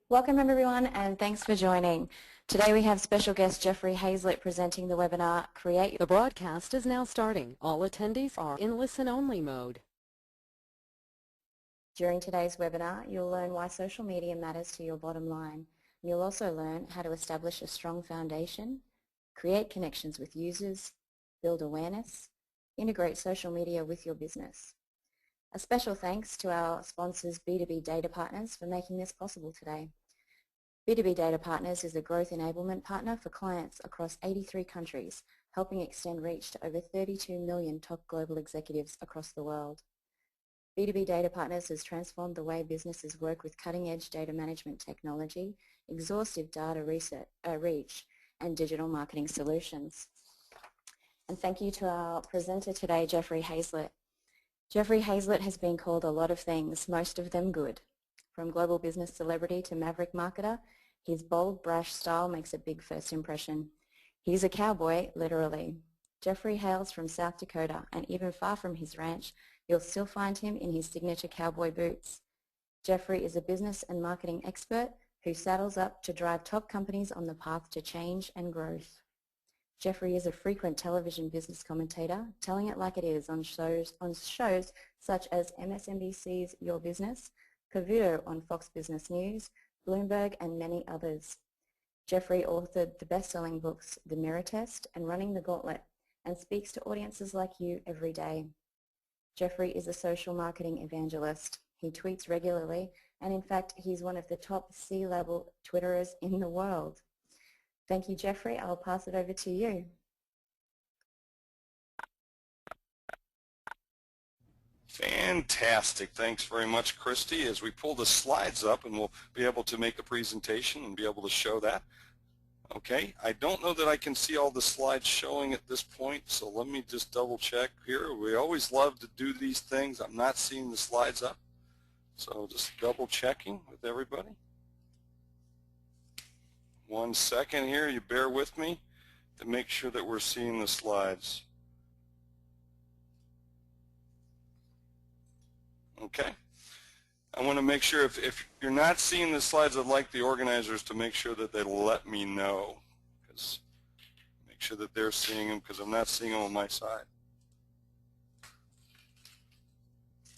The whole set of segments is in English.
Welcome everyone and thanks for joining. Today we have special guest Jeffrey Hazlett presenting the webinar Create. The broadcast is now starting. All attendees are in listen-only mode. During today's webinar you'll learn why social media matters to your bottom line. You'll also learn how to establish a strong foundation, create connections with users, build awareness, integrate social media with your business. A special thanks to our sponsors B2B Data Partners for making this possible today. B2B Data Partners is a growth enablement partner for clients across 83 countries, helping extend reach to over 32 million top global executives across the world. B2B Data Partners has transformed the way businesses work with cutting-edge data management technology, exhaustive data reach, and digital marketing solutions. And thank you to our presenter today, Jeffrey Hazlett. Jeffrey Hazlett has been called a lot of things, most of them good. From global business celebrity to maverick marketer, his bold, brash style makes a big first impression. He's a cowboy, literally. Jeffrey hails from South Dakota, and even far from his ranch, you'll still find him in his signature cowboy boots. Jeffrey is a business and marketing expert who saddles up to drive top companies on the path to change and growth. Jeffrey is a frequent television business commentator, telling it like it is on shows such as MSNBC's Your Business, Cavuto on Fox Business News, Bloomberg, and many others. Jeffrey authored the best-selling books The Mirror Test and Running the Gauntlet, and speaks to audiences like you every day. Jeffrey is a social marketing evangelist. He tweets regularly, and in fact, he's one of the top C-level Twitterers in the world. Thank you, Jeffrey. I'll pass it over to you. Fantastic. Thanks very much, Christy. As we pull the slides up, and we'll be able to make a presentation and be able to show that. Okay, I don't know that I can see all the slides showing at this point, so let me just double check here. We always love to do these things. I'm not seeing the slides up, so just double checking with everybody. 1 second here, you bear with me to make sure that we're seeing the slides. Okay. I want to make sure if you're not seeing the slides, I'd like the organizers to make sure that they let me know. Make sure that they're seeing them, because I'm not seeing them on my side.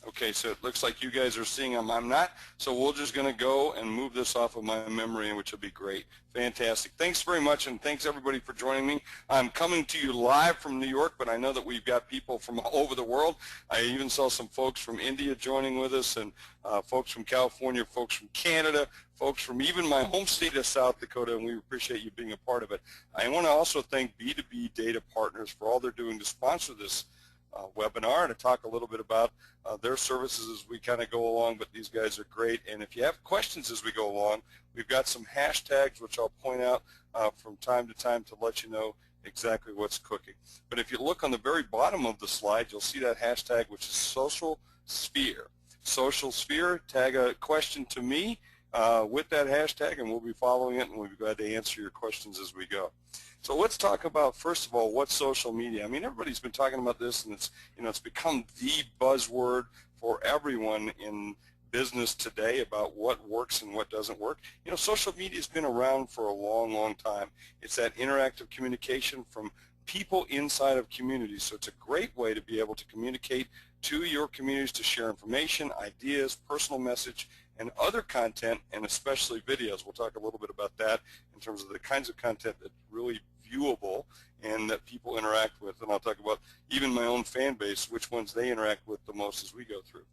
Okay, so it looks like you guys are seeing them. I'm not, so we're just going to go and move this off of my memory, which will be great. Fantastic. Thanks very much, and thanks everybody for joining me. I'm coming to you live from New York, but I know that we've got people from all over the world. I even saw some folks from India joining with us, and folks from California, folks from Canada, folks from even my home state of South Dakota, and we appreciate you being a part of it. I want to also thank B2B Data Partners for all they're doing to sponsor this webinar, and to talk a little bit about their services as we kind of go along, but these guys are great. And if you have questions as we go along, we've got some hashtags which I'll point out from time to time to let you know exactly what's cooking. But if you look on the very bottom of the slide, you'll see that hashtag, which is Social Sphere. Social Sphere, tag a question to me with that hashtag, and we'll be following it, and we'll be glad to answer your questions as we go. So let's talk about, first of all, what's social media. I mean, everybody's been talking about this, and it's become the buzzword for everyone in business today about what works and what doesn't work. Social media's been around for a long, long time. It's that interactive communication from people inside of communities. So it's a great way to be able to communicate to your communities, to share information, ideas, personal message, and other content, and especially videos. We'll talk a little bit about that in terms of the kinds of content that's really viewable and that people interact with. And I'll talk about even my own fan base, which ones they interact with the most as we go through.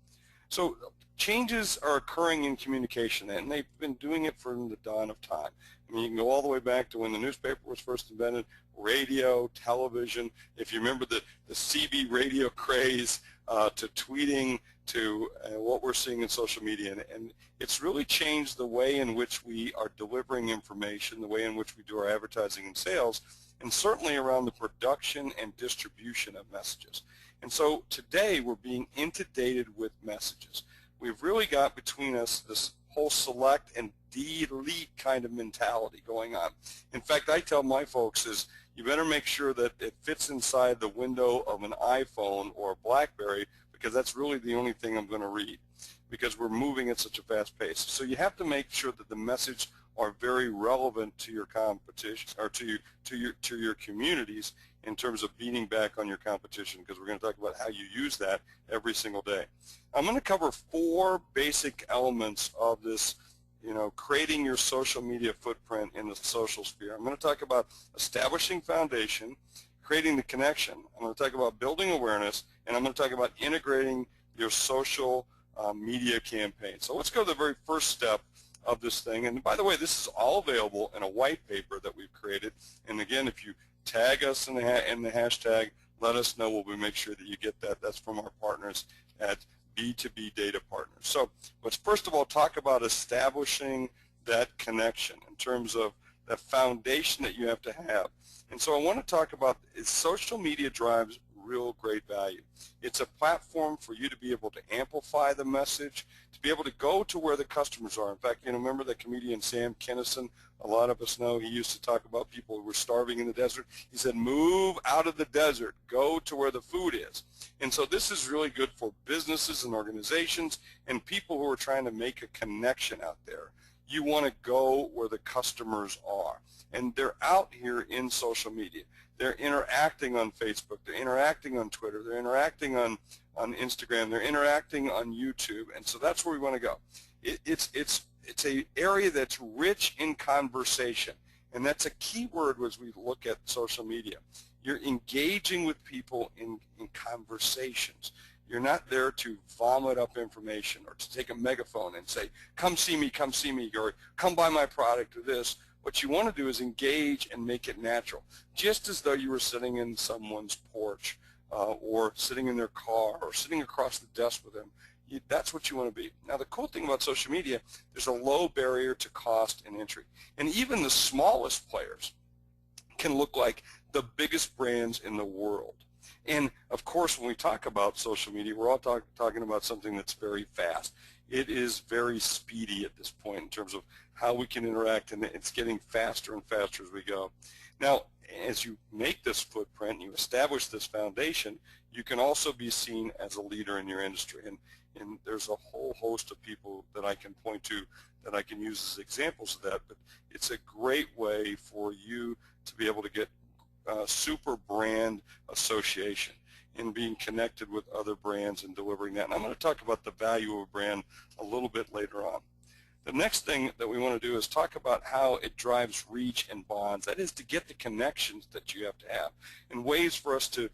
So changes are occurring in communication, and they've been doing it from the dawn of time. I mean, you can go all the way back to when the newspaper was first invented, radio, television. If you remember the CB radio craze, to tweeting, to what we're seeing in social media. And it's really changed the way in which we are delivering information, the way in which we do our advertising and sales, and certainly around the production and distribution of messages. And so today we're being inundated with messages. We've really got between us this whole select and delete kind of mentality going on. In fact, I tell my folks is you better make sure that it fits inside the window of an iPhone or a BlackBerry, because that's really the only thing I'm going to read. because we're moving at such a fast pace. So you have to make sure that the message are very relevant to your competition or to your communities in terms of beating back on your competition, because we're going to talk about how you use that every single day. I'm going to cover 4 basic elements of this, creating your social media footprint in the social sphere. I'm going to talk about establishing foundation, creating the connection. I'm going to talk about building awareness, and I'm going to talk about integrating your social media campaign. So let's go to the very first step of this thing. And by the way, this is all available in a white paper that we've created. And again, if you tag us in the hashtag, let us know. We'll make sure that you get that. That's from our partners at B2B Data Partners. So let's first of all talk about establishing that connection in terms of the foundation that you have to have. And so I want to talk about social media drives real great value. It's a platform for you to be able to amplify the message, to be able to go to where the customers are. In fact, remember the comedian Sam Kinison? A lot of us know he used to talk about people who were starving in the desert. He said, move out of the desert, go to where the food is. And so this is really good for businesses and organizations and people who are trying to make a connection out there. You want to go where the customers are. And they're out here in social media. They're interacting on Facebook, they're interacting on Twitter, they're interacting on Instagram, they're interacting on YouTube, and so that's where we want to go. It's an area that's rich in conversation, and that's a key word as we look at social media. You're engaging with people in conversations. You're not there to vomit up information or to take a megaphone and say, come see me, or come buy my product or this. What you want to do is engage and make it natural, just as though you were sitting in someone's porch or sitting in their car or sitting across the desk with them. That's what you want to be. Now, the cool thing about social media, there's a low barrier to cost and entry. And even the smallest players can look like the biggest brands in the world. And, of course, when we talk about social media, we're all talking about something that's very fast. It is very speedy at this point in terms of how we can interact, and it's getting faster and faster as we go. Now, as you make this footprint, you establish this foundation, you can also be seen as a leader in your industry. And there's a whole host of people that I can point to that I can use as examples of that, but it's a great way for you to be able to get super brand association and being connected with other brands and delivering that. And I'm going to talk about the value of a brand a little bit later on. The next thing that we want to do is talk about how it drives reach and bonds. That is to get the connections that you have to have and ways for us to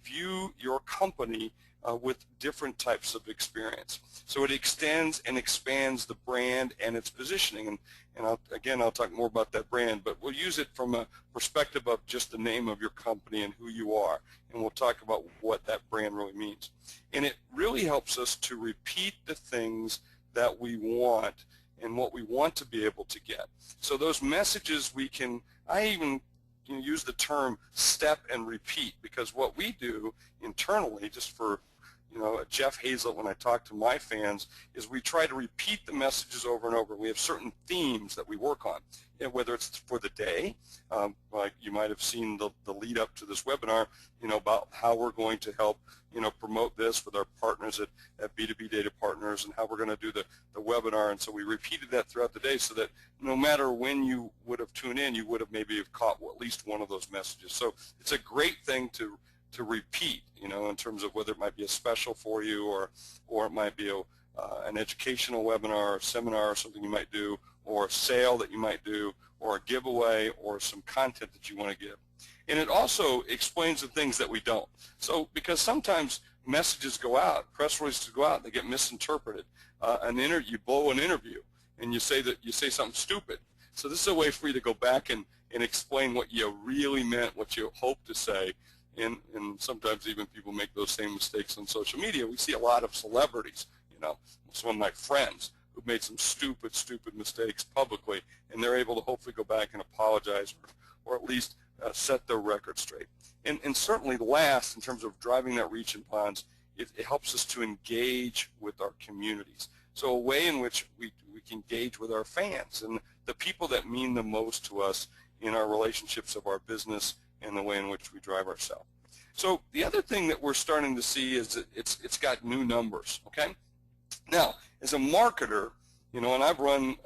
view your company with different types of experience. So it extends and expands the brand and its positioning. And I'll talk more about that brand, but we'll use it from a perspective of just the name of your company and who you are. And we'll talk about what that brand really means. And it really helps us to repeat the things that we want and what we want to be able to get. So those messages I even use the term step and repeat, because what we do internally, just for Jeff Hazlett, when I talk to my fans, is we try to repeat the messages over and over. We have certain themes that we work on, whether it's for the day, like you might have seen the lead up to this webinar, about how we're going to help promote this with our partners at B2B Data Partners, and how we're going to do the webinar. And so we repeated that throughout the day so that no matter when you would have tuned in, you would have maybe caught at least one of those messages. So it's a great thing to repeat, in terms of whether it might be a special for you or it might be an educational webinar or seminar or something you might do, or a sale that you might do, or a giveaway, or some content that you want to give. And it also explains the things that we don't. So because sometimes messages go out, press releases go out, they get misinterpreted. You blow an interview and you say something stupid. So this is a way for you to go back and explain what you really meant, what you hoped to say. And sometimes even people make those same mistakes on social media. We see a lot of celebrities, some of my friends who've made some stupid mistakes publicly, and they're able to hopefully go back and apologize or at least set their record straight. And certainly last, in terms of driving that reach and bonds, it helps us to engage with our communities. So a way in which we can engage with our fans and the people that mean the most to us in our relationships of our business and the way in which we drive ourselves. So the other thing that we're starting to see is that it's got new numbers, okay? Now, as a marketer, and I've run,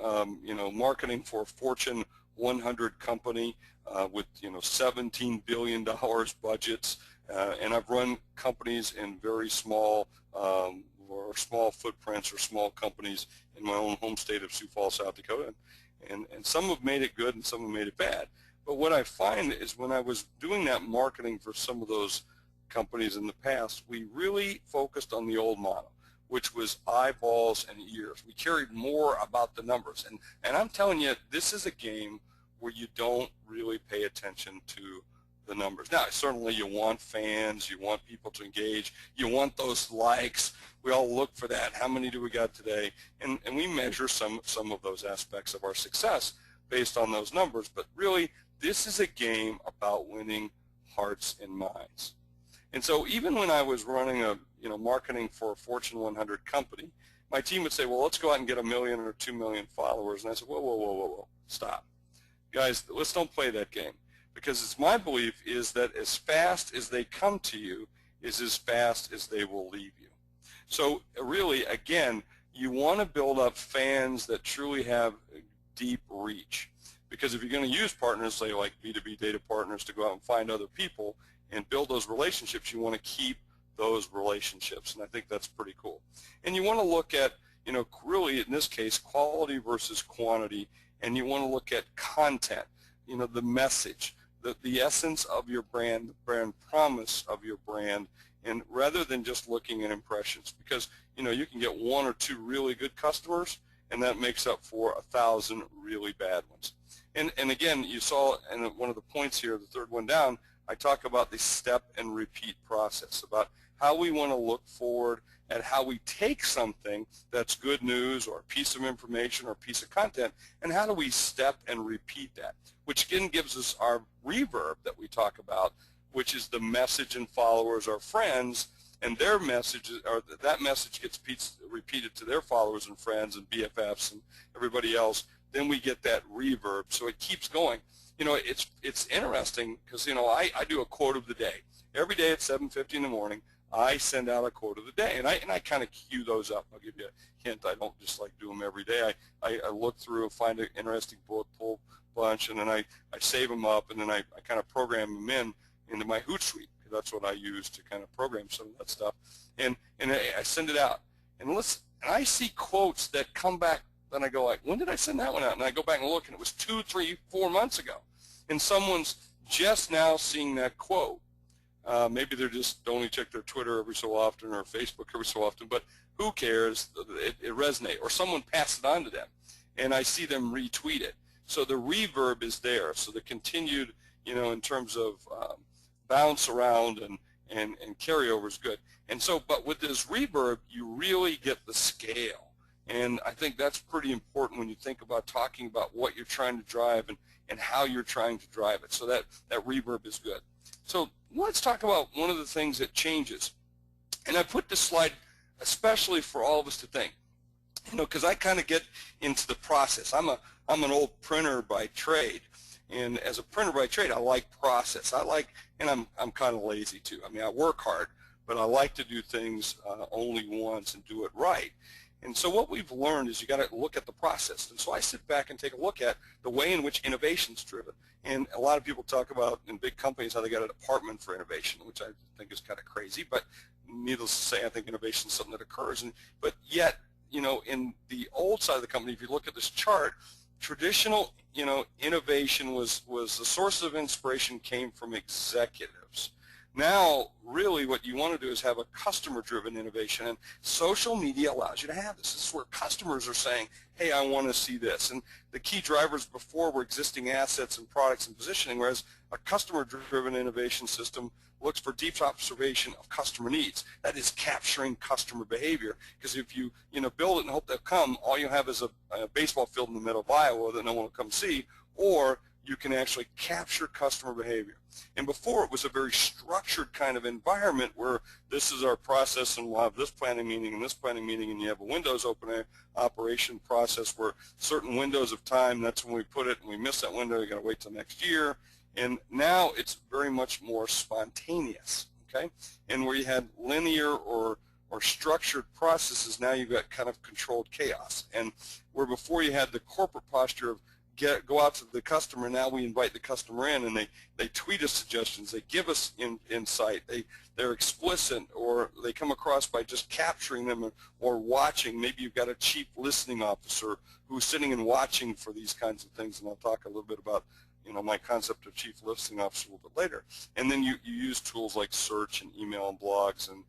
marketing for a Fortune 100 company with, $17 billion budgets, and I've run companies in very small or small footprints or small companies in my own home state of Sioux Falls, South Dakota, and some have made it good and some have made it bad. But what I find is when I was doing that marketing for some of those companies in the past, we really focused on the old model, which was eyeballs and ears. We cared more about the numbers. And I'm telling you, this is a game where you don't really pay attention to the numbers. Now, certainly you want fans, you want people to engage, you want those likes. We all look for that. How many do we got today? And we measure some of those aspects of our success based on those numbers. But really, this is a game about winning hearts and minds. And so even when I was running marketing for a Fortune 100 company, my team would say, well, let's go out and get 1 million or 2 million followers. And I said, whoa, stop. Guys, let's don't play that game. Because it's my belief is that as fast as they come to you is as fast as they will leave you. So really, again, you want to build up fans that truly have deep reach. Because if you're going to use partners, say like B2B data partners, to go out and find other people and build those relationships, you want to keep those relationships. And I think that's pretty cool. And you want to look at, really in this case, quality versus quantity. And you want to look at content, the message, the essence of your brand, the brand promise of your brand, and rather than just looking at impressions. Because, you can get 1 or 2 really good customers, and that makes up for 1,000 really bad ones. And again, you saw in one of the points here, the third one down, I talk about the step and repeat process, about how we want to look forward at how we take something that's good news or a piece of information or a piece of content, and how do we step and repeat that, which again gives us our reverb that we talk about, which is the message and followers or friends, and their messages, or that message gets repeated to their followers and friends and BFFs and everybody else. Then we get that reverb, so it keeps going. It's interesting because I do a quote of the day every day at 7:50 in the morning. I send out a quote of the day, and I kind of queue those up. I'll give you a hint. I don't just do them every day. I look through and find an interesting bullet pull bunch, and then I save them up, and then I kind of program them into my Hootsuite. That's what I use to kind of program some of that stuff, and I send it out. And listen, and I see quotes that come back. Then I go like, when did I send that one out? And I go back and look, and it was 2, 3, 4 months ago. And someone's just now seeing that quote. Maybe they're just only check their Twitter every so often or Facebook every so often, but who cares? It resonates. Or someone passed it on to them, and I see them retweet it. So the reverb is there. So the continued, in terms of bounce around and carryover is good. And so, but with this reverb, you really get the scale. And I think that's pretty important when you think about talking about what you're trying to drive and how you're trying to drive it. So that reverb is good. So let's talk about one of the things that changes. And I put this slide especially for all of us to think, because I kind of get into the process. I'm an old printer by trade. And as a printer by trade, I like process. And I'm kind of lazy too. I mean, I work hard, but I like to do things only once and do it right. And so what we've learned is you got to look at the process. And so I sit back and take a look at the way in which innovation is driven. And a lot of people talk about in big companies how they got a department for innovation, which I think is kind of crazy. But needless to say, I think innovation is something that occurs. But yet, in the old side of the company, if you look at this chart, traditional, innovation was the source of inspiration came from executives. Now, really what you want to do is have a customer-driven innovation, and social media allows you to have this. This is where customers are saying, hey, I want to see this. And the key drivers before were existing assets and products and positioning, whereas a customer-driven innovation system looks for deep observation of customer needs. That is capturing customer behavior, because if you build it and hope they'll come, all you have is a baseball field in the middle of Iowa that no one will come see, or you can actually capture customer behavior. And before, it was a very structured kind of environment where this is our process, and we'll have this planning meeting and this planning meeting, and you have a Windows open operation process where certain windows of time, that's when we put it, and we miss that window, you got to wait till next year. And now it's very much more spontaneous, okay? And where you had linear or or structured processes, now you've got kind of controlled chaos. And where before you had the corporate posture of go out to the customer, now we invite the customer in and they tweet us suggestions, they give us insight, they're explicit, or they come across by just capturing them or watching. Maybe you've got a chief listening officer who's sitting and watching for these kinds of things, and I'll talk a little bit about my concept of chief listening officer a little bit later. And then you use tools like search and email and blogs and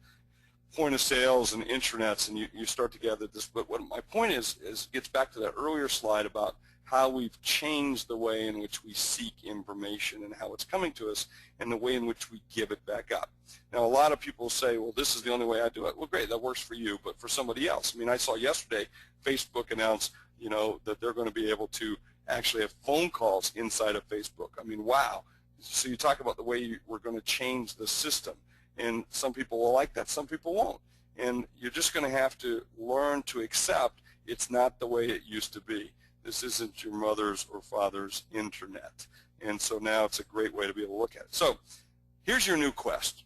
point of sales and intranets, and you start to gather this. But what my point is gets back to that earlier slide about how we've changed the way in which we seek information and how it's coming to us and the way in which we give it back up. Now, a lot of people say, well, this is the only way I do it. Well, great, that works for you, but for somebody else. I mean, I saw yesterday Facebook announce, that they're going to be able to actually have phone calls inside of Facebook. I mean, wow. So you talk about the way we're going to change the system. And some people will like that, some people won't. And you're just going to have to learn to accept it's not the way it used to be. This isn't your mother's or father's internet. And so now it's a great way to be able to look at it. So here's your new quest.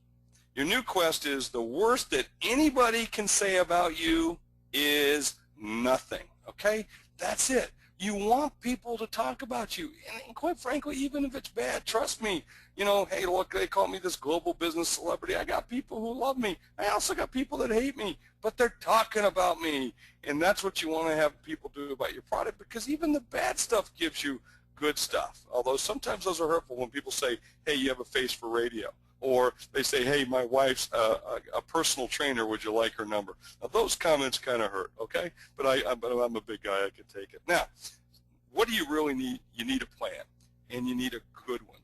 Your new quest is the worst that anybody can say about you is nothing, okay? That's it. You want people to talk about you, and quite frankly, even if it's bad, trust me, hey, look, they call me this global business celebrity. I got people who love me. I also got people that hate me, but they're talking about me, and that's what you want to have people do about your product, because even the bad stuff gives you good stuff, although sometimes those are hurtful when people say, hey, you have a face for radio, or they say, hey, my wife's a personal trainer, would you like her number? Now, those comments kind of hurt, okay? But I'm a big guy, I can take it. Now, what do you really need? You need a plan, and you need a good one.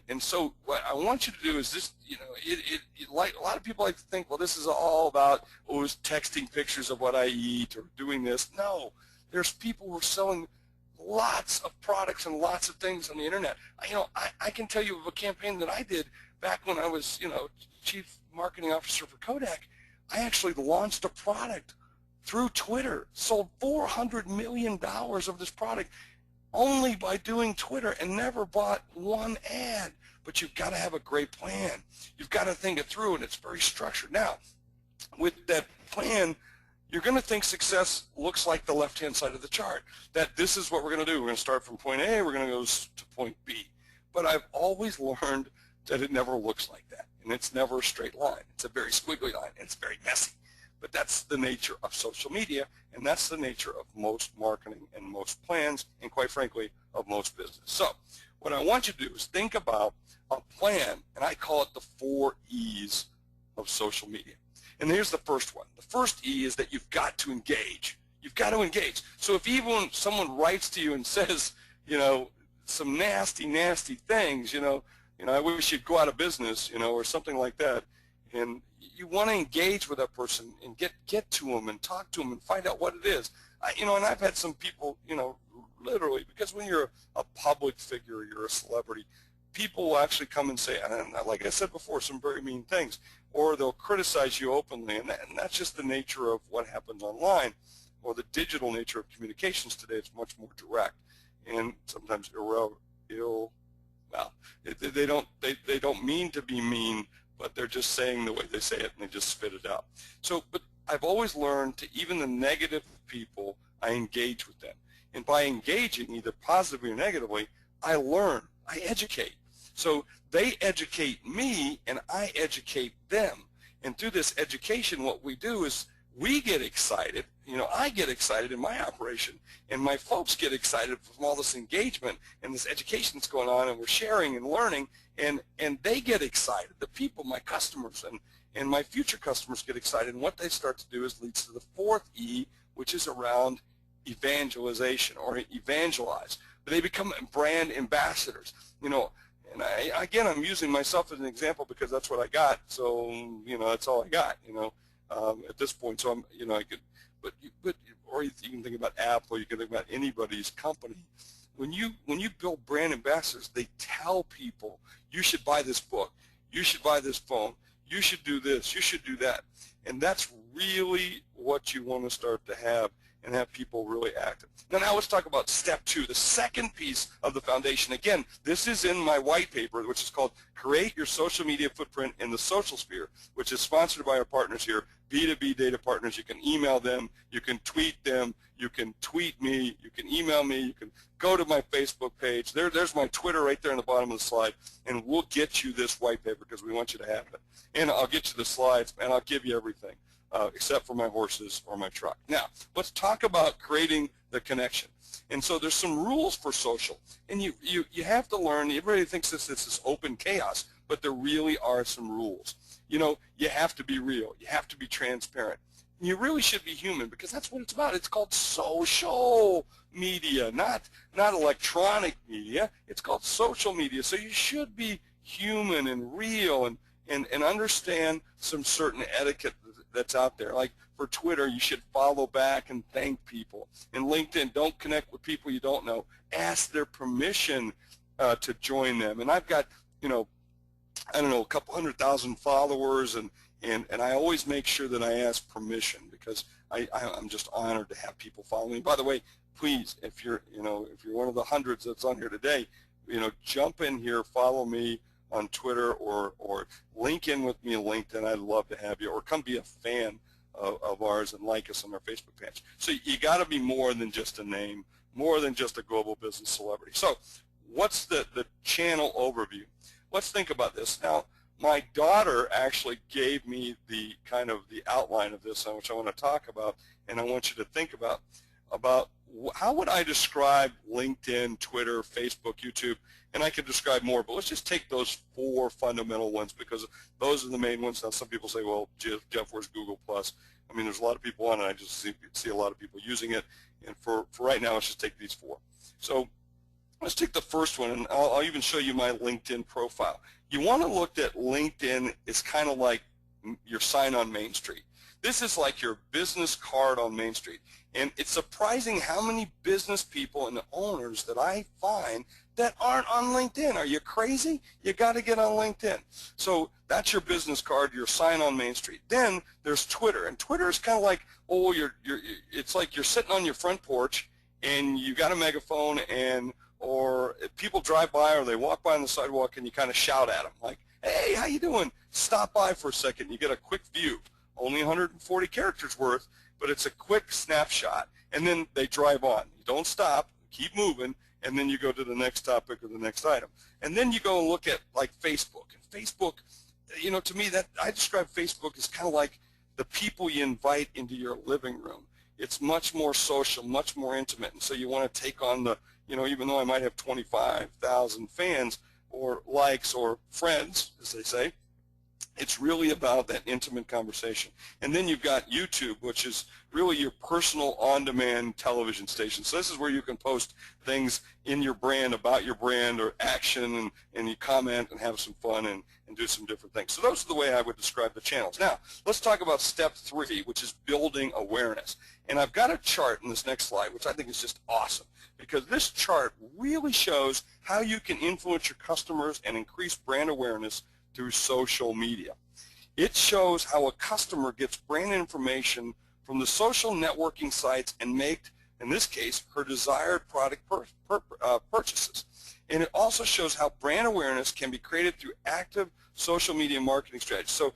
And so what I want you to do is this, like a lot of people like to think, well, this is all about, texting pictures of what I eat or doing this. No, there's people who are selling lots of products and lots of things on the internet. I can tell you of a campaign that I did back when I was, chief marketing officer for Kodak. I actually launched a product through Twitter, sold $400 million of this product only by doing Twitter, and never bought one ad. But you've got to have a great plan. You've got to think it through, and it's very structured. Now, with that plan, you're going to think success looks like the left-hand side of the chart, that this is what we're going to do. We're going to start from point A, we're going to go to point B. But I've always learned that it never looks like that, and it's never a straight line. It's a very squiggly line, and it's very messy. But that's the nature of social media, and that's the nature of most marketing and most plans, and quite frankly, of most business. So what I want you to do is think about a plan, and I call it the 4 E's of social media. And here's the first one. The first E is that you've got to engage. You've got to engage. So if even someone writes to you and says, some nasty, nasty things, I wish you'd go out of business, or something like that, and you want to engage with that person and get to them and talk to them and find out what it is. And I've had some people, literally, because when you're a public figure, you're a celebrity, people will actually come and say, and like I said before, some very mean things, or they'll criticize you openly, and that's just the nature of what happens online, or the digital nature of communications today. It's much more direct, and sometimes they don't mean to be mean, but they're just saying the way they say it, and they just spit it out. So, but I've always learned to, even the negative people, I engage with them. And by engaging, either positively or negatively, I learn, I educate. So they educate me, and I educate them. And through this education, what we do is we get excited. I get excited in my operation, and my folks get excited from all this engagement and this education that's going on, and we're sharing and learning, and they get excited. The people, my customers, and my future customers get excited, and what they start to do is leads to the 4th E, which is around evangelization, or evangelize. They become brand ambassadors. And again, I'm using myself as an example because that's what I got. So that's all I got. At this point. So I could, or you can think about Apple. You can think about anybody's company. When you build brand ambassadors, they tell people, you should buy this book, you should buy this phone, you should do this, you should do that, and that's really what you want to start to have. and have people really active. Now let's talk about step 2, the second piece of the foundation. Again, this is in my white paper, which is called Create Your Social Media Footprint in the Social Sphere, which is sponsored by our partners here, B2B Data Partners. You can email them, you can tweet them, you can tweet me, you can email me, you can go to my Facebook page. There's my Twitter right there on the bottom of the slide, and we'll get you this white paper because we want you to have it. And I'll get you the slides, and I'll give you everything. Except for my horses or my truck. Now, let's talk about creating the connection. And so there's some rules for social. And you have to learn, everybody thinks this is this open chaos, but there really are some rules. You know, you have to be real. You have to be transparent. And you really should be human because that's what it's about. It's called social media, not electronic media. It's called social media. So you should be human and real and understand some certain etiquette that's out there. Like for Twitter, you should follow back and thank people. In LinkedIn, don't connect with people you don't know. Ask their permission to join them. And I've got, you know, I don't know, a couple 100,000 followers, and I always make sure that I ask permission because I'm just honored to have people follow me. By the way, please, if you're one of the hundreds that's on here today, you know, jump in here, follow me on Twitter or link in with me on LinkedIn. I'd love to have you, or come be a fan of ours and like us on our Facebook page. So you got to be more than just a name, more than just a global business celebrity. So what's the channel overview? Let's think about this. Now, my daughter actually gave me the kind of the outline of this, which I want to talk about, and I want you to think about how would I describe LinkedIn, Twitter, Facebook, YouTube, and I could describe more, but let's just take those 4 fundamental ones because those are the main ones. Now, some people say, well, Jeff, where's Google+? I mean, there's a lot of people on it. I just see a lot of people using it, and for right now, let's just take these 4. So let's take the first one, and I'll even show you my LinkedIn profile. You want to look at LinkedIn as kind of like your sign on Main Street. This is like your business card on Main Street. And it's surprising how many business people and owners that I find that aren't on LinkedIn. Are you crazy? You got to get on LinkedIn. So that's your business card, your sign on Main Street. Then there's Twitter, and Twitter is kind of like, oh, it's like you're sitting on your front porch and you got a megaphone, or people drive by or they walk by on the sidewalk and you kind of shout at them like, hey, how you doing? Stop by for a second. You get a quick view, only 140 characters worth, but it's a quick snapshot, and then they drive on. You don't stop, keep moving, and then you go to the next topic or the next item. And then you go and look at like Facebook. And Facebook, you know, to me, that I describe Facebook as kind of like the people you invite into your living room. It's much more social, much more intimate, and so you want to take on the, you know, even though I might have 25,000 fans or likes or friends, as they say, it's really about that intimate conversation. And then you've got YouTube, which is really your personal on-demand television station. So this is where you can post things in your brand, about your brand, or action, and you comment and have some fun and do some different things. So those are the way I would describe the channels. Now, let's talk about step 3, which is building awareness. And I've got a chart in this next slide, which I think is just awesome, because this chart really shows how you can influence your customers and increase brand awareness through social media. It shows how a customer gets brand information from the social networking sites and make, in this case, her desired product purchases. And it also shows how brand awareness can be created through active social media marketing strategies. So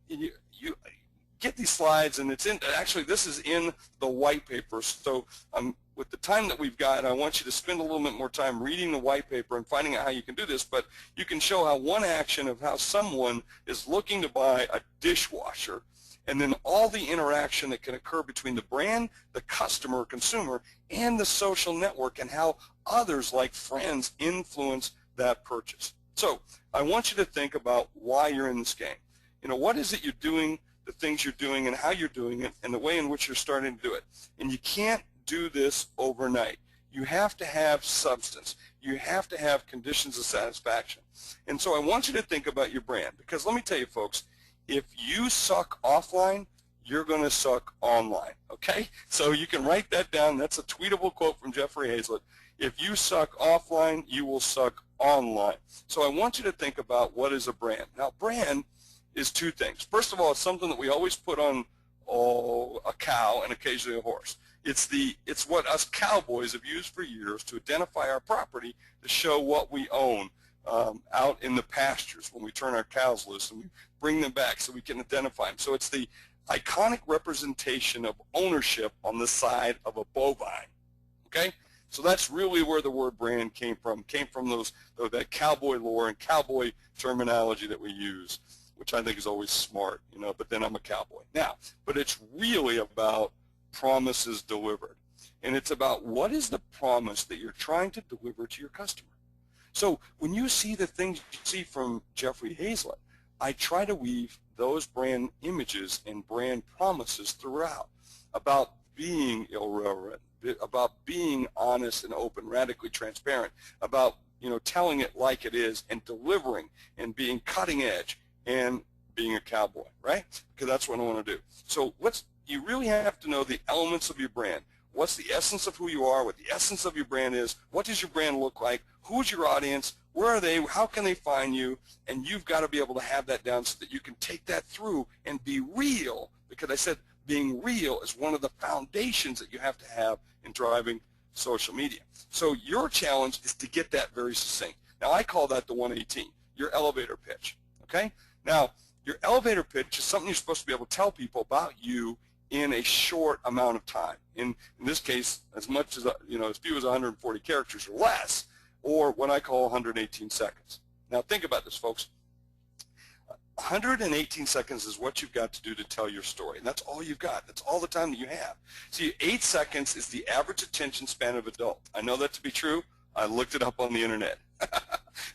you get these slides, and it's in, actually this is in the white paper. So with the time that we've got, I want you to spend a little bit more time reading the white paper and finding out how you can do this, but you can show how one action of how someone is looking to buy a dishwasher, and then all the interaction that can occur between the brand, the customer, consumer, and the social network, and how others like friends influence that purchase. So I want you to think about why you're in this game. You know, what is it you're doing, the things you're doing, and how you're doing it, and the way in which you're starting to do it. And you can't do this overnight. You have to have substance. You have to have conditions of satisfaction. And so I want you to think about your brand, because let me tell you, folks, if you suck offline, you're going to suck online, okay? So you can write that down. That's a tweetable quote from Jeffrey Hazlett. If you suck offline, you will suck online. So I want you to think about what is a brand. Now, brand is 2 things. First of all, it's something that we always put on a cow and occasionally a horse. It's what us cowboys have used for years to identify our property, to show what we own out in the pastures when we turn our cows loose and we bring them back so we can identify them. So it's the iconic representation of ownership on the side of a bovine. Okay? So that's really where the word brand came from that cowboy lore and cowboy terminology that we use, which I think is always smart, you know, but then I'm a cowboy. Now, but it's really about promises delivered. And it's about what is the promise that you're trying to deliver to your customer. So when you see the things you see from Jeffrey Hazlett, I try to weave those brand images and brand promises throughout about being irreverent, about being honest and open, radically transparent, about, you know, telling it like it is and delivering and being cutting edge and being a cowboy, right? Because that's what I want to do. So you really have to know the elements of your brand. What's the essence of who you are, what the essence of your brand is, what does your brand look like, who's your audience, where are they, how can they find you, and you've got to be able to have that down so that you can take that through and be real, because I said being real is one of the foundations that you have to have in driving social media. So your challenge is to get that very succinct. Now I call that the 118, your elevator pitch, okay? Now your elevator pitch is something you're supposed to be able to tell people about you in a short amount of time. In this case, as much as, you know, as few as 140 characters or less, or what I call 118 seconds. Now think about this, folks. 118 seconds is what you've got to do to tell your story, and that's all you've got. That's all the time that you have. See, 8 seconds is the average attention span of adult. I know that to be true. I looked it up on the internet.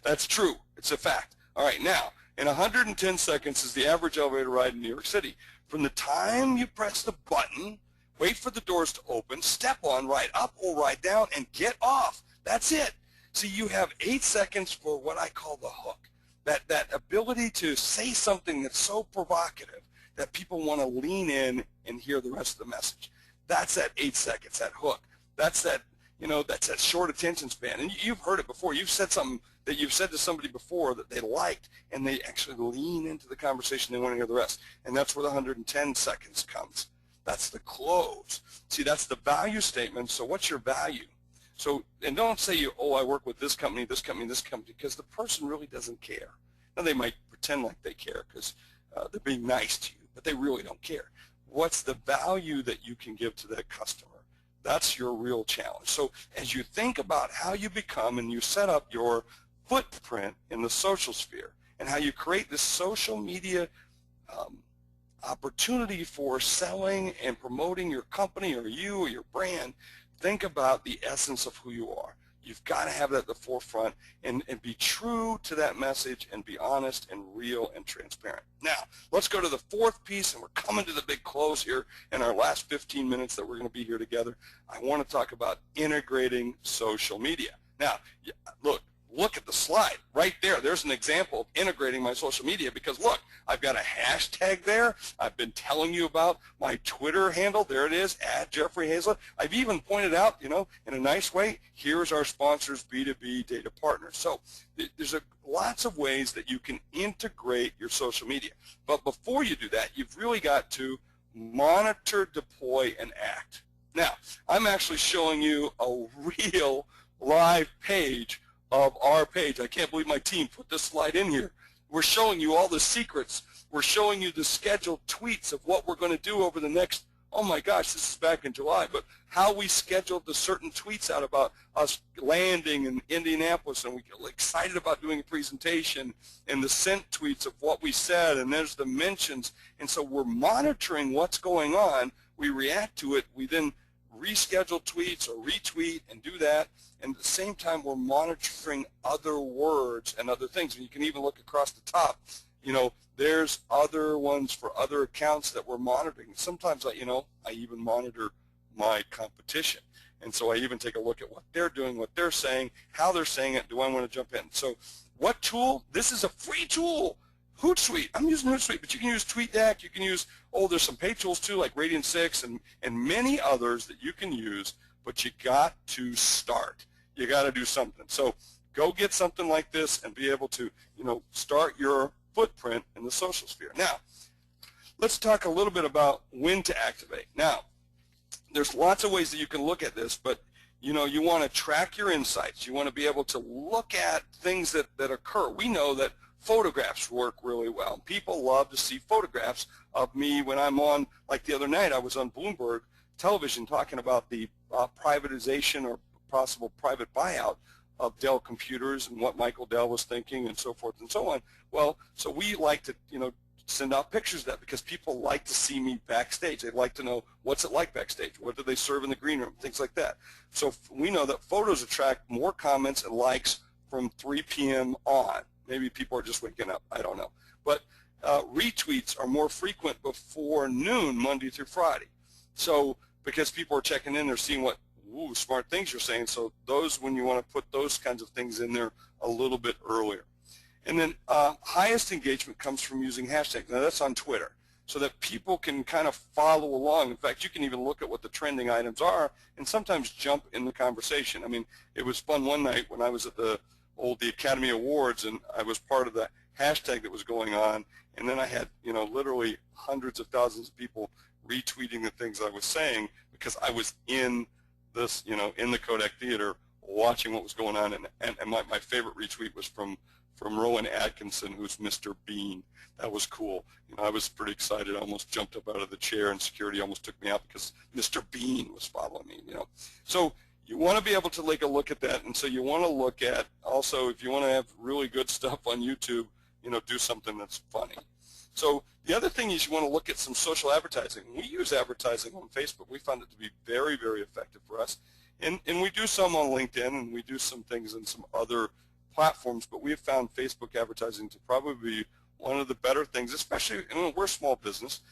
That's true. It's a fact. All right, now, in 110 seconds is the average elevator ride in New York City. From the time you press the button, wait for the doors to open, step on, ride up or ride down, and get off. That's it. See, you have 8 seconds for what I call the hook. That ability to say something that's so provocative that people want to lean in and hear the rest of the message. That's that 8 seconds, that hook. That's that, you know, that's that short attention span. And you've heard it before. You've said something that you've said to somebody before that they liked, and they actually lean into the conversation. They want to hear the rest. And that's where the 110 seconds comes. That's the close. See, that's the value statement. So what's your value? So, and don't say, oh, I work with this company, this company, this company, because the person really doesn't care. Now, they might pretend like they care because they're being nice to you, but they really don't care. What's the value that you can give to that customer? That's your real challenge. So as you think about how you become and you set up your footprint in the social sphere and how you create this social media opportunity for selling and promoting your company or you or your brand, think about the essence of who you are. You've got to have that at the forefront and be true to that message and be honest and real and transparent. Now, let's go to the fourth piece, and we're coming to the big close here in our last 15 minutes that we're going to be here together. I want to talk about integrating social media. Now, look at the slide right there. There's an example of integrating my social media because, look, I've got a hashtag there. I've been telling you about my Twitter handle. There it is, @JeffreyHazlett. I've even pointed out, you know, in a nice way, here's our sponsors, B2B Data Partners. So there's lots of ways that you can integrate your social media. But before you do that, you've really got to monitor, deploy, and act. Now, I'm actually showing you a real live page of our page. I can't believe my team put this slide in here. We're showing you all the secrets. We're showing you the scheduled tweets of what we're going to do over the next, oh my gosh, this is back in July, but how we scheduled the certain tweets out about us landing in Indianapolis, and we get excited about doing a presentation, and the sent tweets of what we said, and there's the mentions. And so we're monitoring what's going on. We react to it. We then reschedule tweets or retweet and do that. And at the same time, we're monitoring other words and other things. And you can even look across the top. You know, there's other ones for other accounts that we're monitoring. Sometimes, I even monitor my competition. And so I even take a look at what they're doing, what they're saying, how they're saying it. Do I want to jump in? So what tool? This is a free tool. Hootsuite. I'm using Hootsuite, but you can use TweetDeck. You can use, there's some paid tools too, like Radiant 6 and many others that you can use, but you got to start. You got to do something. So go get something like this and be able to, start your footprint in the social sphere. Now, let's talk a little bit about when to activate. Now, there's lots of ways that you can look at this, but you know, you want to track your insights. You want to be able to look at things that occur. We know that photographs work really well. People love to see photographs of me when I'm on, like the other night I was on Bloomberg television talking about the privatization or possible private buyout of Dell computers and what Michael Dell was thinking and so forth and so on. Well, so we like to, you know, send out pictures of that because people like to see me backstage. They like to know what's it like backstage, what do they serve in the green room, things like that. So we know that photos attract more comments and likes from 3 p.m. on. Maybe people are just waking up, I don't know. But retweets are more frequent before noon, Monday through Friday. So because people are checking in, they're seeing what smart things you're saying. So those, when you want to put those kinds of things in there a little bit earlier. And then highest engagement comes from using hashtags. Now that's on Twitter, so that people can kind of follow along. In fact, you can even look at what the trending items are and sometimes jump in the conversation. I mean, it was fun one night when I was at the Academy Awards, and I was part of the hashtag that was going on, and then I had, you know, literally hundreds of thousands of people retweeting the things I was saying because I was in this, you know, in the Kodak Theater watching what was going on, and my favorite retweet was from Rowan Atkinson, who's Mr. Bean. That was cool. You know, I was pretty excited. I almost jumped up out of the chair, and security almost took me out because Mr. Bean was following me, you know. So you want to be able to take a look at that, and so you want to look at also, if you want to have really good stuff on YouTube, you know, do something that's funny. So the other thing is you want to look at some social advertising. We use advertising on Facebook. We found it to be very, very effective for us. And we do some on LinkedIn, and we do some things in some other platforms, but we have found Facebook advertising to probably be one of the better things, especially, and we're a small business,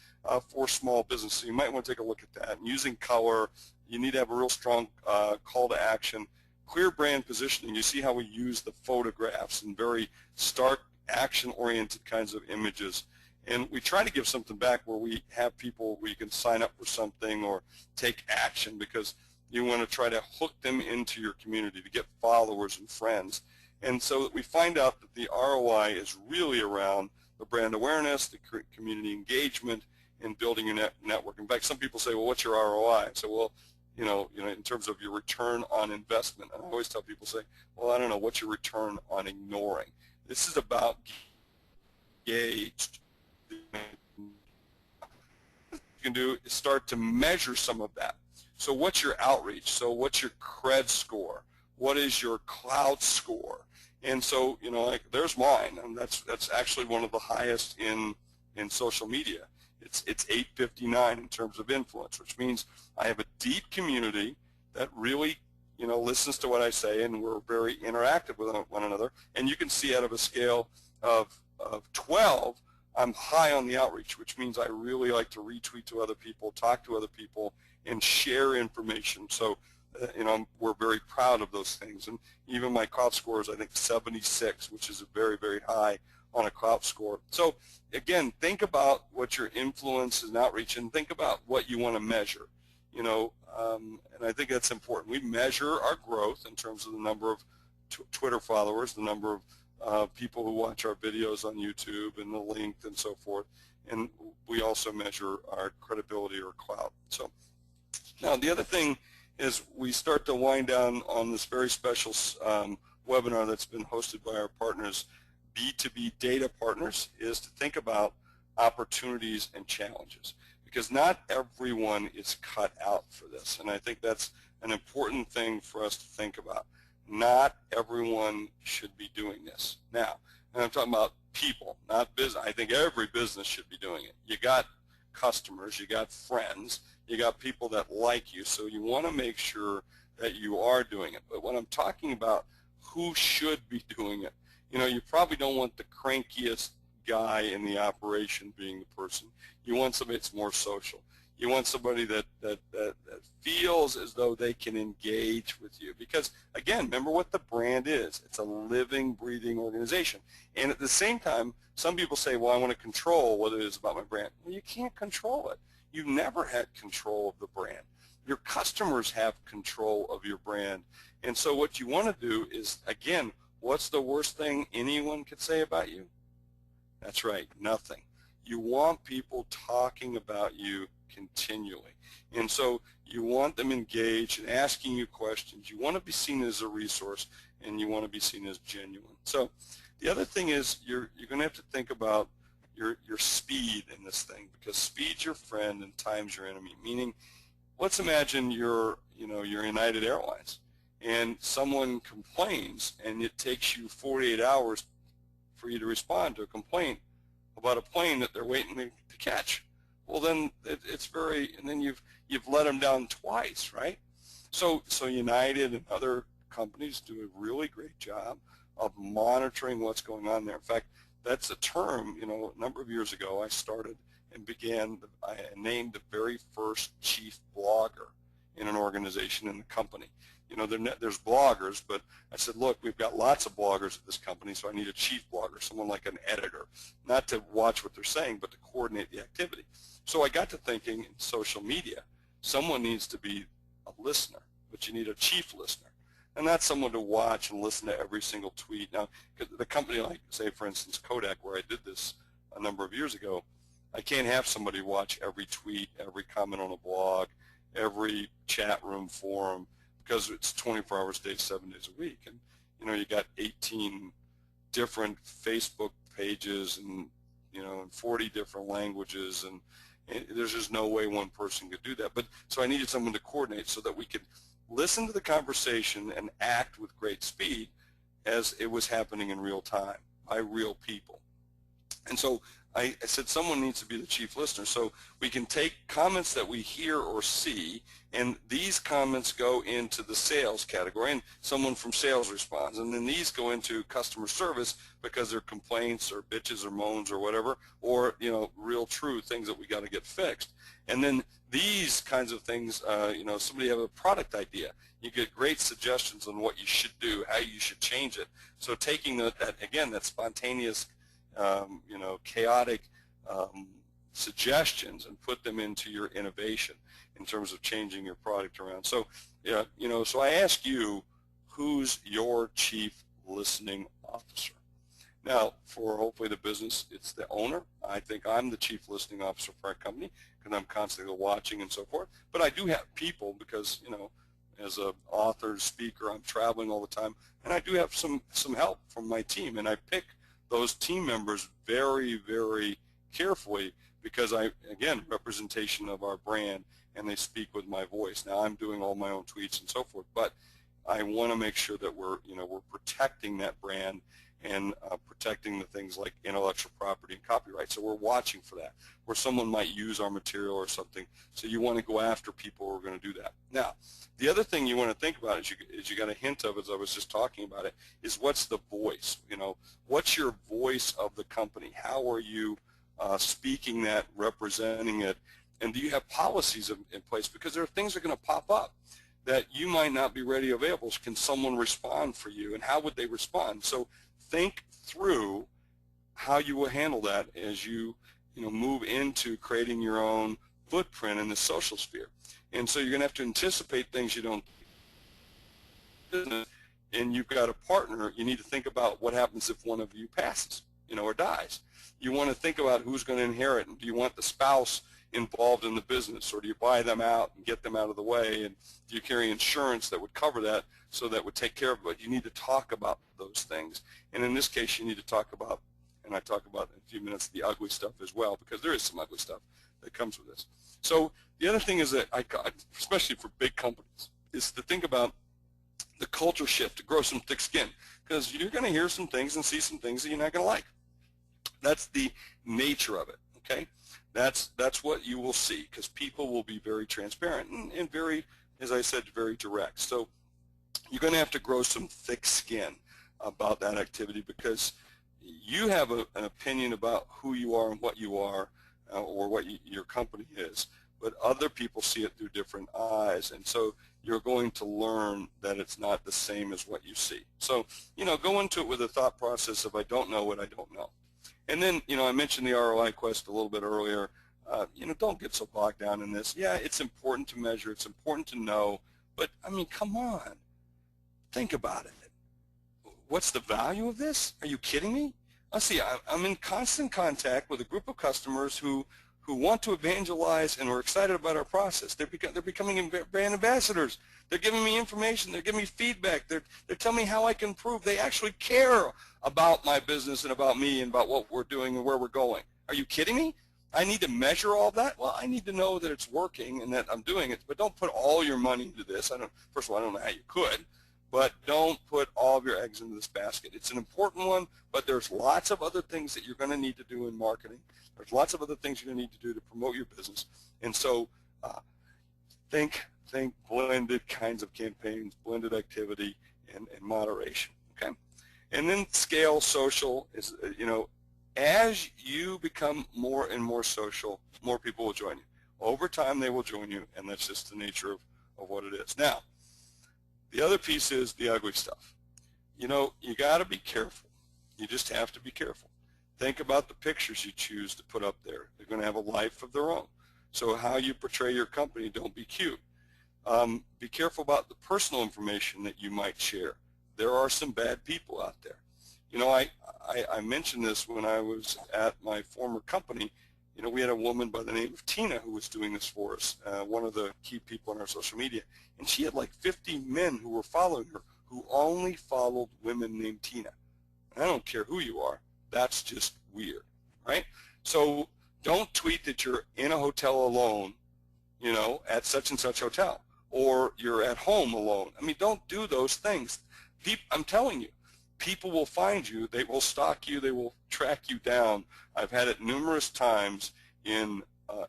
for small business, so you might want to take a look at that. And using color, you need to have a real strong call to action. Clear brand positioning, you see how we use the photographs and very stark action-oriented kinds of images. And we try to give something back where we have people where you can sign up for something or take action, because you want to try to hook them into your community to get followers and friends. And so we find out that the ROI is really around the brand awareness, the community engagement, and building your network. In fact, some people say, well, what's your ROI? So, well, you know, in terms of your return on investment. And I always tell people, say, well, I don't know, what's your return on ignoring? This is about engaged. What you can do is start to measure some of that. So what's your outreach? So what's your cred score? What is your clout score? And so, you know, like, there's mine, and that's actually one of the highest in social media. It's 859 in terms of influence, which means I have a deep community that really, you know, listens to what I say, and we're very interactive with one another. And you can see out of a scale of 12, I'm high on the outreach, which means I really like to retweet to other people, talk to other people, and share information. So, you know, we're very proud of those things. And even my clout score is, I think, 76, which is a very, very high on a clout score. So again, think about what your influence and outreach, and think about what you want to measure. You know, and I think that's important. We measure our growth in terms of the number of Twitter followers, the number of people who watch our videos on YouTube, and the length and so forth. And we also measure our credibility or clout. So now the other thing is, we start to wind down on this very special webinar that's been hosted by our partners, B2B Data Partners, is to think about opportunities and challenges, because not everyone is cut out for this. And I think that's an important thing for us to think about. Not everyone should be doing this. Now, and I'm talking about people, not business. I think every business should be doing it. You got customers, you got friends, you got people that like you, so you want to make sure that you are doing it. But when I'm talking about who should be doing it, you know, you probably don't want the crankiest guy in the operation being the person. You want somebody that's more social. You want somebody that feels as though they can engage with you. Because, again, remember what the brand is. It's a living, breathing organization. And at the same time, some people say, well, I want to control what it is about my brand. Well, you can't control it. You've never had control of the brand. Your customers have control of your brand. And so what you want to do is, again, what's the worst thing anyone could say about you? That's right, nothing. You want people talking about you continually. And so you want them engaged and asking you questions. You want to be seen as a resource, and you want to be seen as genuine. So the other thing is you're going to have to think about your speed in this thing, because speed's your friend and time's your enemy. Meaning, let's imagine you're United Airlines, and someone complains, and it takes you 48 hours for you to respond to a complaint about a plane that they're waiting to catch. Well, then and then you've let them down twice, right? So United and other companies do a really great job of monitoring what's going on there. In fact, that's a term, a number of years ago I started and I named the very first chief blogger in an organization in the company. There's bloggers, but I said, look, we've got lots of bloggers at this company, so I need a chief blogger, someone like an editor, not to watch what they're saying, but to coordinate the activity. So I got to thinking, in social media, someone needs to be a listener, but you need a chief listener. And that's someone to watch and listen to every single tweet. Now, the company, like, say, for instance, Kodak, where I did this a number of years ago, I can't have somebody watch every tweet, every comment on a blog, every chat room forum, because it's 24 hours a day, 7 days a week. And, you got 18 different Facebook pages and, in 40 different languages, and there's just no way one person could do that. But so I needed someone to coordinate so that we could listen to the conversation and act with great speed as it was happening in real time by real people. And so I said someone needs to be the chief listener, so we can take comments that we hear or see, and these comments go into the sales category, and someone from sales responds, and then these go into customer service because they're complaints or bitches or moans or whatever, or real true things that we got to get fixed. And then these kinds of things, somebody have a product idea, you get great suggestions on what you should do, how you should change it. So taking that spontaneous chaotic suggestions and put them into your innovation in terms of changing your product around. So, so I ask you, who's your chief listening officer? Now, for hopefully the business, it's the owner. I think I'm the chief listening officer for our company because I'm constantly watching and so forth. But I do have people because, as an author, speaker, I'm traveling all the time, and I do have some help from my team, and I pick those team members very, very carefully because again, representation of our brand, and they speak with my voice. Now, I'm doing all my own tweets and so forth, but I want to make sure that we're protecting that brand and protecting the things like intellectual property and copyright. So we're watching for that, where someone might use our material or something. So you want to go after people who are going to do that. Now, the other thing you want to think about, as you got a hint of, as I was just talking about it, is what's the voice? What's your voice of the company? How are you speaking that, representing it? And do you have policies in place? Because there are things that are going to pop up that you might not be ready or available. Can someone respond for you, and how would they respond? So think through how you will handle that as you move into creating your own footprint in the social sphere. And so you're going to have to anticipate things you don't. And you've got a partner. You need to think about what happens if one of you passes, or dies. You want to think about who's going to inherit, and do you want the spouse involved in the business, or do you buy them out and get them out of the way, and do you carry insurance that would cover that, so that would take care of it? But you need to talk about those things, and in this case you need to talk about, and I talk about in a few minutes, the ugly stuff as well, because there is some ugly stuff that comes with this. So the other thing is that especially for big companies, is to think about the culture shift, to grow some thick skin, because you're going to hear some things and see some things that you're not going to like. That's the nature of it, okay? That's what you will see, because people will be very transparent and very, as I said, very direct. So you're going to have to grow some thick skin about that activity, because you have an opinion about who you are and what you are, or what your company is, but other people see it through different eyes, and so you're going to learn that it's not the same as what you see. So, go into it with a thought process of, I don't know what I don't know. And then, I mentioned the ROI quest a little bit earlier. Don't get so bogged down in this. Yeah, it's important to measure. It's important to know. But, I mean, come on. Think about it. What's the value of this? Are you kidding me? Let's see. I'm in constant contact with a group of customers who who want to evangelize and are excited about our process. They're becoming brand ambassadors. They're giving me information. They're giving me feedback. They're telling me how I can improve. They actually care about my business and about me and about what we're doing and where we're going. Are you kidding me? I need to measure all that? Well, I need to know that it's working and that I'm doing it, but don't put all your money into this. First of all, I don't know how you could, but don't put all of your eggs into this basket. It's an important one, but there's lots of other things that you're going to need to do in marketing. There's lots of other things you're going to need to do to promote your business. And so think blended kinds of campaigns, blended activity, and moderation, okay? And then scale social is, as you become more and more social, more people will join you. Over time, they will join you, and that's just the nature of what it is. Now, the other piece is the ugly stuff. You got to be careful. You just have to be careful. Think about the pictures you choose to put up there. They're going to have a life of their own. So how you portray your company, don't be cute. Be careful about the personal information that you might share. There are some bad people out there. I mentioned this when I was at my former company. We had a woman by the name of Tina who was doing this for us, one of the key people on our social media. And she had like 50 men who were following her who only followed women named Tina. And I don't care who you are. That's just weird, right? So don't tweet that you're in a hotel alone, at such and such hotel, or you're at home alone. Don't do those things. I'm telling you, people will find you. They will stalk you. They will track you down. I've had it numerous times in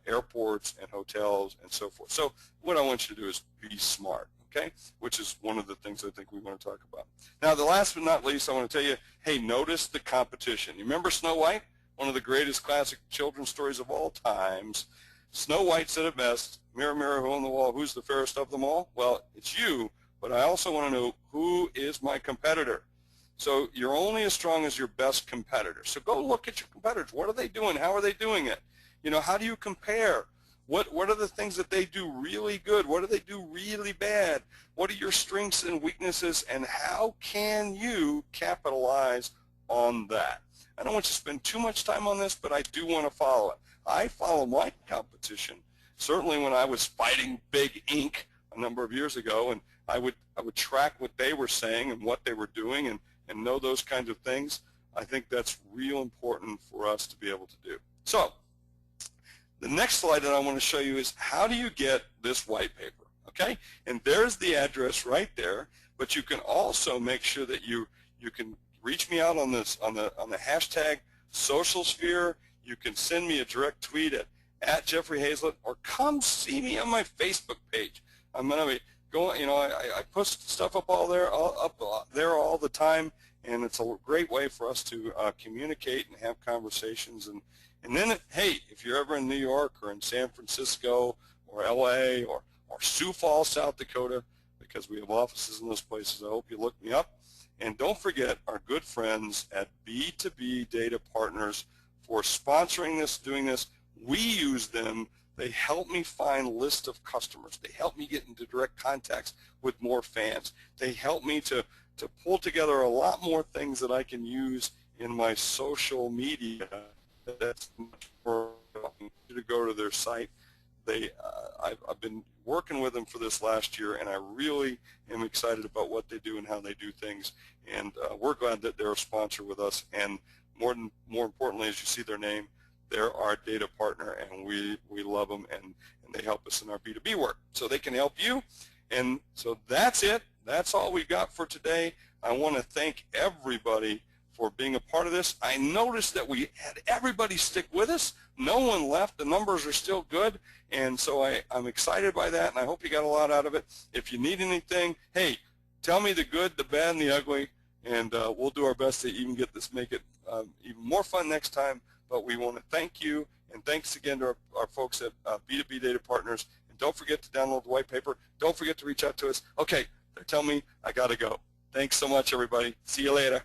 airports and hotels and so forth. So what I want you to do is be smart, okay? Which is one of the things I think we want to talk about. Now, the last but not least, I want to tell you, hey, notice the competition. You remember Snow White? One of the greatest classic children's stories of all times. Snow White said it best, mirror, mirror, who on the wall, who's the fairest of them all? Well, it's you, but I also want to know who is my competitor. So you're only as strong as your best competitor. So go look at your competitors. What are they doing? How are they doing it? How do you compare? What are the things that they do really good? What do they do really bad? What are your strengths and weaknesses, and how can you capitalize on that? I don't want you to spend too much time on this, but I do want to follow it. I follow my competition. Certainly when I was fighting Big Inc. a number of years ago, and I would track what they were saying and what they were doing and know those kinds of things. I think that's real important for us to be able to do. So the next slide that I want to show you is how do you get this white paper, okay? And there's the address right there, but you can also make sure that you can reach me out on this on the hashtag SocialSphere. You can send me a direct tweet at Jeffrey Hazlett, or come see me on my Facebook page. I'm going to be going, I post stuff up there all the time, and it's a great way for us to communicate and have conversations. And then, hey, if you're ever in New York or in San Francisco or LA or Sioux Falls, South Dakota, because we have offices in those places, I hope you look me up. And don't forget our good friends at B2B Data Partners for sponsoring this, doing this. We use them. They help me find lists of customers. They help me get into direct contacts with more fans. They help me to pull together a lot more things that I can use in my social media. That's much more to go to their site. I've been working with them for this last year, and I really am excited about what they do and how they do things. And we're glad that they're a sponsor with us. And more importantly, as you see their name, they're our data partner, and we love them, and they help us in our B2B work. So they can help you. And so that's it. That's all we got for today. I want to thank everybody for being a part of this. I noticed that we had everybody stick with us. No one left. The numbers are still good, and so I'm excited by that, and I hope you got a lot out of it. If you need anything, hey, tell me the good, the bad, and the ugly, and we'll do our best to even make it even more fun next time. But we want to thank you, and thanks again to our folks at B2B Data Partners. And don't forget to download the white paper. Don't forget to reach out to us. Okay, they're telling me I got to go. Thanks so much, everybody. See you later.